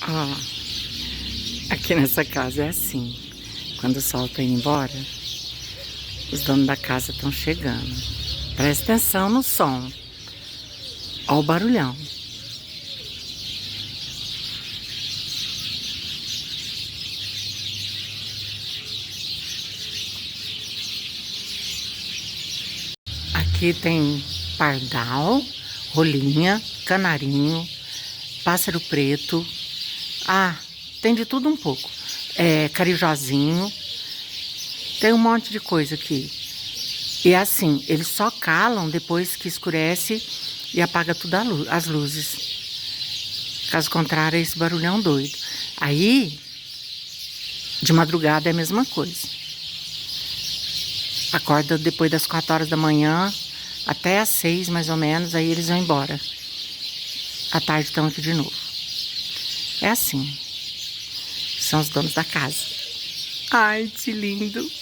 Ó, aqui nessa casa é assim. Quando o sol tá indo embora, os donos da casa estão chegando. Presta atenção no som. Ó o barulhão. Aqui tem pardal, rolinha, canarinho, pássaro preto. Ah, tem de tudo um pouco. Carijozinho. Tem um monte de coisa aqui. E assim, eles só calam depois que escurece e apaga tudo as luzes. Caso contrário, é esse barulhão doido. Aí, de madrugada é a mesma coisa. Acorda depois das 4 horas da manhã, até às 6 mais ou menos, aí eles vão embora. À tarde estão aqui de novo. É assim. São os donos da casa. Ai, que lindo!